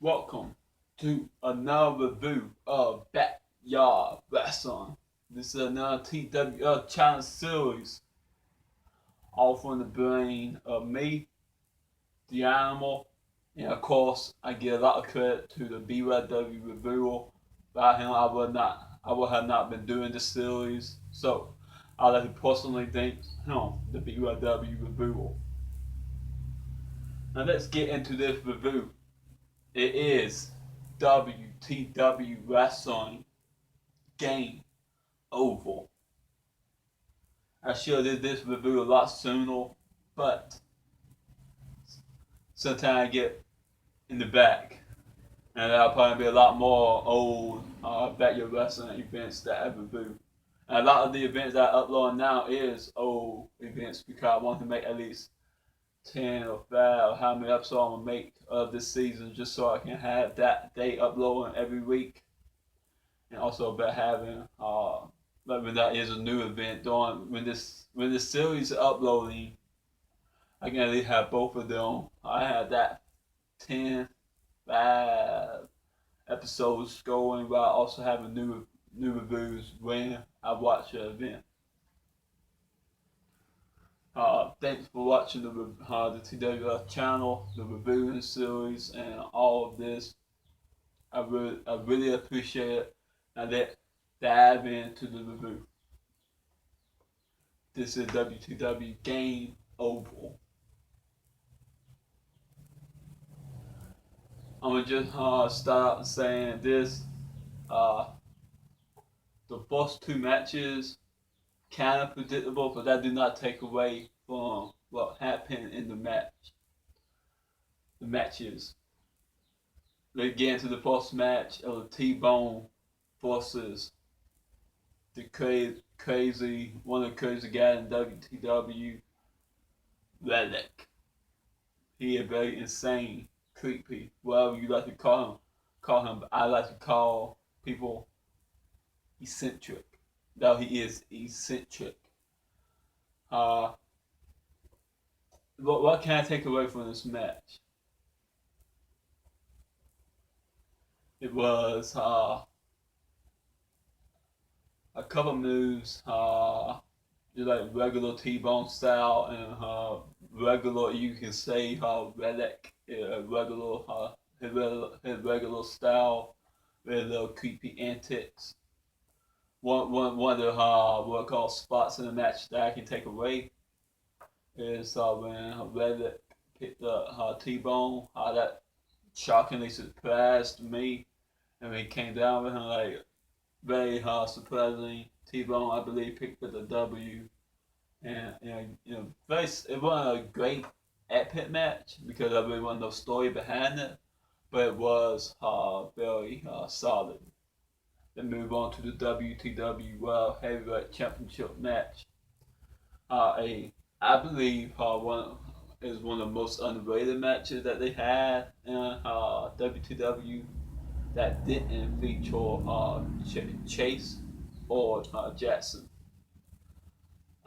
Welcome to another review of Backyard Wrestling. This is another TWL challenge series, all from the brain of me, the animal, and of course, I give a lot of credit to the BYW reviewer. Without him, I would have not been doing this series. So, I'd like to personally thank him, the BYW reviewer. Now let's get into this review. It is WTW Wrestling Game Over. I should have did this review a lot sooner, but sometimes I get in the back, and there'll probably be a lot more old backyard wrestling events that I review. And a lot of the events that I upload now is old events because I want to make at least 10 or 5 or how many episodes I'm going to make of this season just so I can have that day uploading every week. And also about having like when that is a new event during when this series is uploading, I can at least have both of them. I had that 10, 5 episodes going while also having new reviews when I watch the event. Thanks for watching the TWF channel, the reviewing series, and all of this. I really appreciate it. Now let's dive into the review. This is WTW Game Over. I'm gonna just start out saying this. Uh, the first two matches kind of predictable, but that did not take away from what happened in the match. The matches. Let's get into the first match of the T-Bone versus the one of the crazy guys in WTW, Relic. He is very insane, creepy, whatever you like to call him. But I like to call people eccentric. Though he is eccentric. Uh, what can I take away from this match? It was a couple moves, just like regular T-Bone style and regular, you can say Relic, regular, his regular style with little creepy antics. One of the what I call spots in the match that I can take away is when Relic picked up T-Bone, that shockingly surprised me, and when he came down with him like very surprisingly. T-Bone, I believe, picked up the W, and very, it wasn't a great epic match because I really wasn't no story behind it, but it was very solid. Then move on to the WTW World Heavyweight Championship match. I believe one is one of the most underrated matches that they had in WTW that didn't feature Chase or Jackson.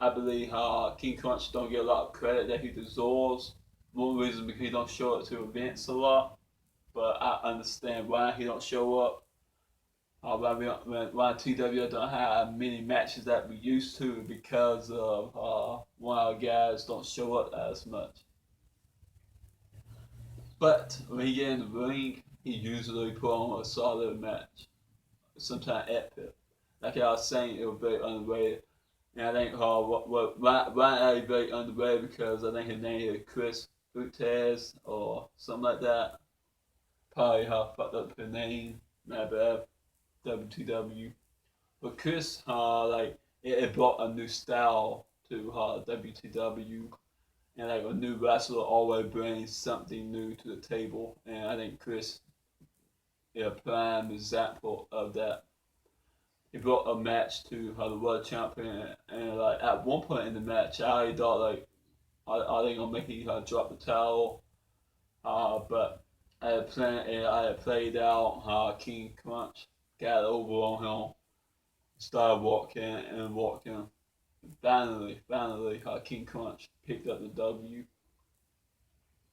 I believe King Crunch don't get a lot of credit that he deserves. One reason because he don't show up to events a lot, but I understand why he don't show up. Why TW don't have many matches that we used to because of one of our guys don't show up as much. But when he get in the ring, he usually put on a solid match. Sometimes epic. Like I was saying, it was very underrated. And I think why is very underrated because I think his name is Chris Butez or something like that. Probably fucked up his name. My bad. WTW. But Chris, it brought a new style to WTW, and like a new wrestler always brings something new to the table, and I think Chris is a prime example of that. He brought a match to the world champion, and like at one point in the match, I already thought like, are they gonna make him drop the towel? But I had played out King Crunch, got over on him, started walking and walking. Finally, King Crunch picked up the W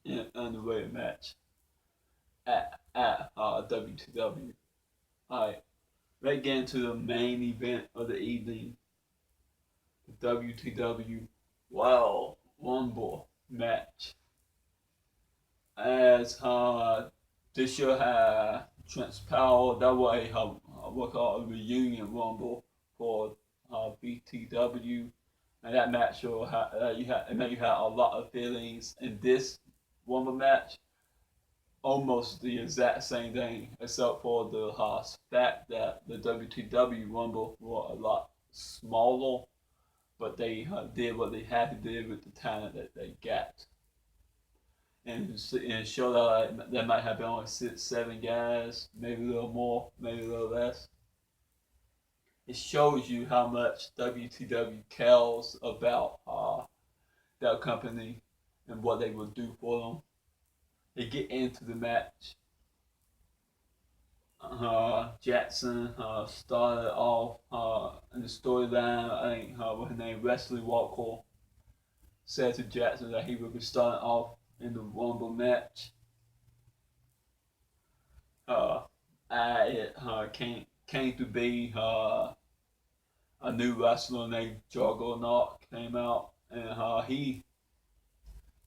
in an underrated match. at WTW. Alright, let's get into the main event of the evening, the WTW Royal Rumble match. As this year had transpired, that was what called a reunion Rumble for BTW, and that match you had a lot of feelings in this Rumble match, almost the exact same thing, except for the fact that the WTW Rumble were a lot smaller, but they did what they had to do with the talent that they got. And showed that there might have been only 6, 7 guys, maybe a little more, maybe a little less. It shows you how much WTW cares about their company and what they will do for them. They get into the match. Jackson started off in the storyline. I think what's his name, Wesley Walker, said to Jackson that he would be starting off in the Rumble match. It came to be a new wrestler named Juggernaut came out, and he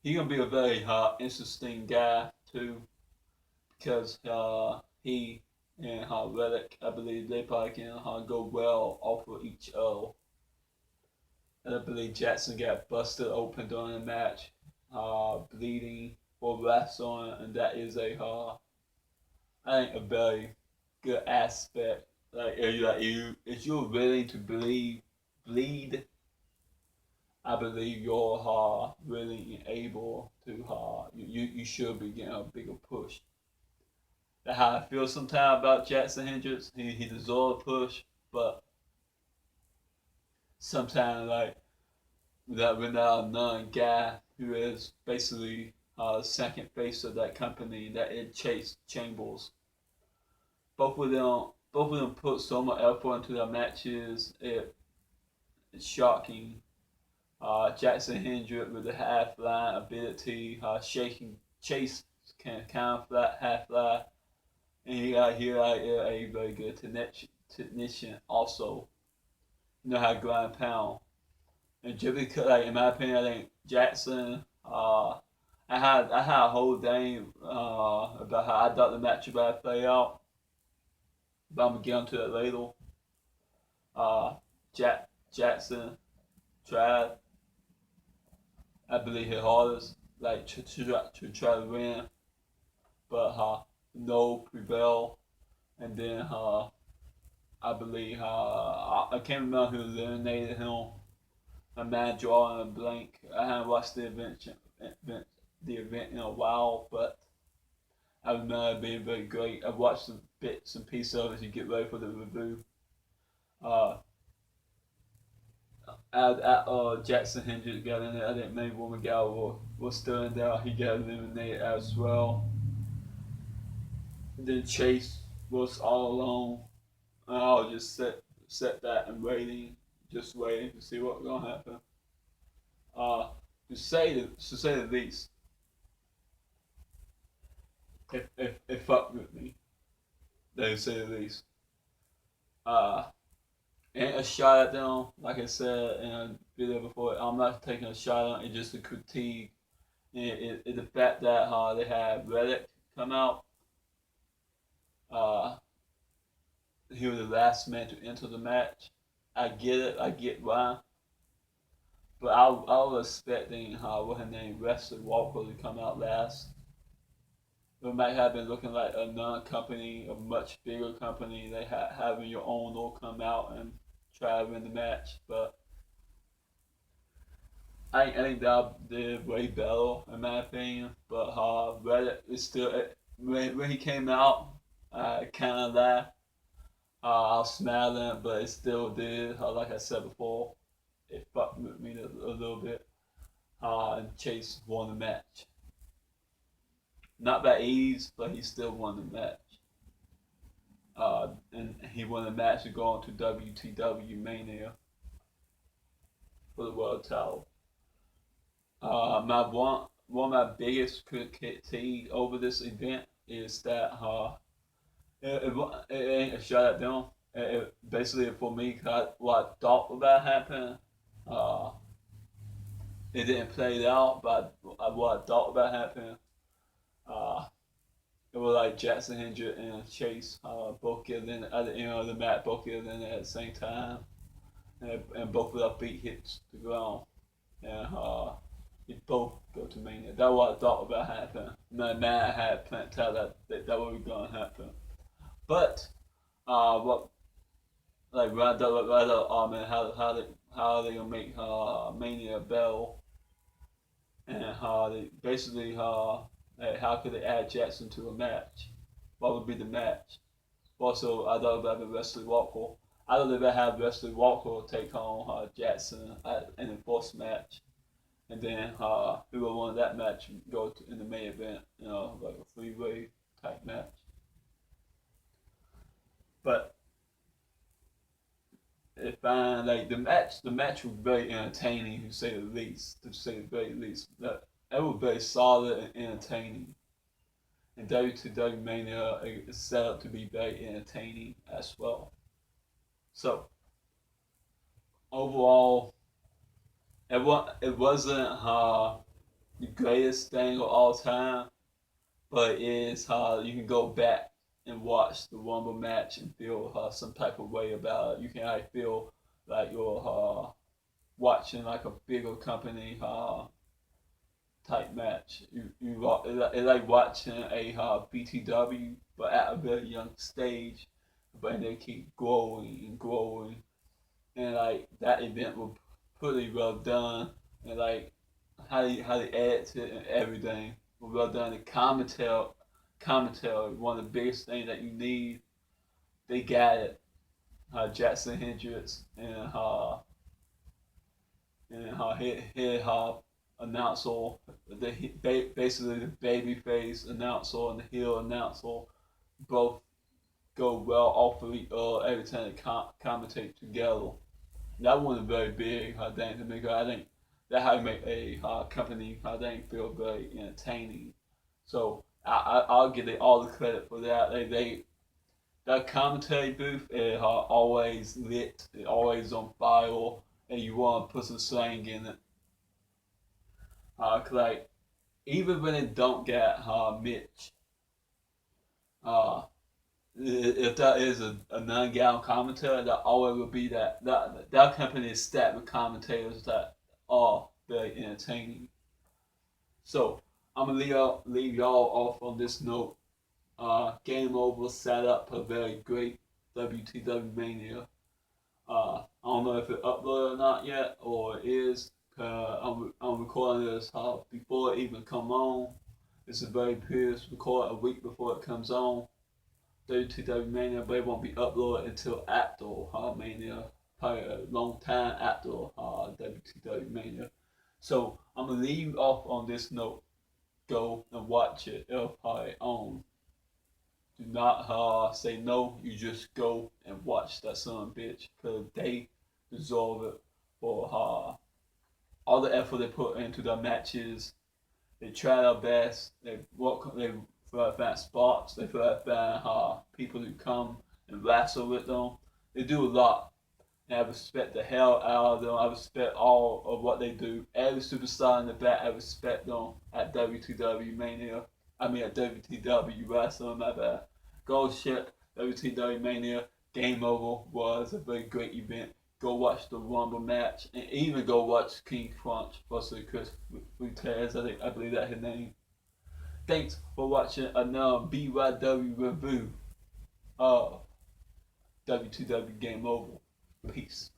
gonna be a very interesting guy too, because he and Relic, I believe they probably can go well off of each other. And I believe Jackson got busted open during the match, bleeding for wrestling, and that is I think a very good aspect. Like if you're willing to bleed, I believe you're really able to you should be getting a bigger push. That's how I feel sometimes about Jackson Hendricks. He deserves a push, but sometimes like that without none guy who is basically second face of that company, that is Chase Chambers. Both of them put so much effort into their matches. It's shocking. Jackson Hendrick with the half line ability, shaking Chase can flat half line, and he got here a very good technician also. You know how to grind pound. And just because, like in my opinion, I think Jackson. I had a whole thing about how I thought the match about to play out, but I'm gonna get into it later. Uh, Jackson tried, I believe, his hardest, like to try to win, but no prevail. And then I believe I can't remember who eliminated him. My man drawing a blank. I haven't watched the event in a while, but I remember it being very great. I've watched some bits and pieces of it to get ready for the review. Uh, Jackson Hendricks got in there. I think maybe Woman Gal was still in there. He got eliminated as well. Then Chase was all alone. And I was just set back and just waiting to see what was gonna happen. Uh, to say the least, it fucked with me. To say the least. Uh, and a shot at them, like I said in a video before, I'm not taking a shot on it, it's just a critique. The fact that they had Reddick come out, uh, he was the last man to enter the match. I get it, I get why. But I was expecting what her name, Wesley Walker, to come out last. It might have been looking like a non-company, a much bigger company. They having your owner come out and try to win the match, but I think that did way better in my opinion. But Reddit is still when he came out, I kind of laughed. I was smiling, but it still did. Like I said before, it fucked with me a little bit. And Chase won the match. Not by ease, but he still won the match. And he won the match to go on to WTW Mania for the world title. My one of my biggest critique over this event is that it ain't a shut down. Basically for me, what I thought about happening, uh, it didn't play out, but what I thought about happening, uh, it was like Jackson Hendrick and Chase both getting in at the end of the match, both getting in at the same time, and both of their feet hits the ground, and they both go to Mania. That's what I thought about happening. Man, I had planned to tell that was gonna happen, but what rather man, how they gonna make Mania Bell, and how they basically like, how could they add Jackson to a match? What would be the match? Also, I thought about the Wesley Walker. I thought about have Wesley Walker take on Jackson in the first match, and then who would win that match go in the main event, like a three-way type match. But if I like the match was very entertaining to say the least. To say the very least, that it was very solid and entertaining. And WTW Mania is set up to be very entertaining as well. So overall, it wasn't the greatest thing of all time, but it is you can go back and watch the Rumble match and feel some type of way about it. You can feel like you're watching like a bigger company type match. It's like watching a BTW, but at a very young stage, but they keep growing and growing, and like that event was pretty well done, and like how they add to it and everything was well done. The commentary, one of the biggest things that you need, they got it. Jackson Hendricks and hit announcer, basically the babyface announcer and the heel announcer, both go well off of each other every time they commentate together. That one is very big, I think, to me. I think that how you make a company, I think, feel very entertaining. So I'll give it all the credit for that. That commentary booth is always lit, always on fire, and you want to put some slang in it. Like even when they don't get Mitch, uh, if that is a non-gal commentator, that always will be that company is stacked with commentators that are very entertaining. So I'm gonna leave y'all off on this note. Game Over set up a very great WTW Mania. I don't know if it uploaded or not yet, or it is. I'm recording this before it even come on. It's a very previous record a week before it comes on. WTW Mania, but it won't be uploaded until after Mania, probably a long time after WTW Mania. So I'm gonna leave off on this note. Go and watch it if on. Do not say no. You just go and watch that son of a bitch because they deserve it for all the effort they put into their matches. They try their best. They work. They find spots. They find people who come and wrestle with them. They do a lot. And I respect the hell out of them. I respect all of what they do. Every superstar in the back, I respect them at WTW Mania. I mean at WTW Wrestling, my bad. Go shit, WTW Mania, Game Over was a very great event. Go watch the Rumble match, and even go watch King Crunch versus Chris Futez. I believe that's his name. Thanks for watching another BYW review of WTW Game Over. Peace.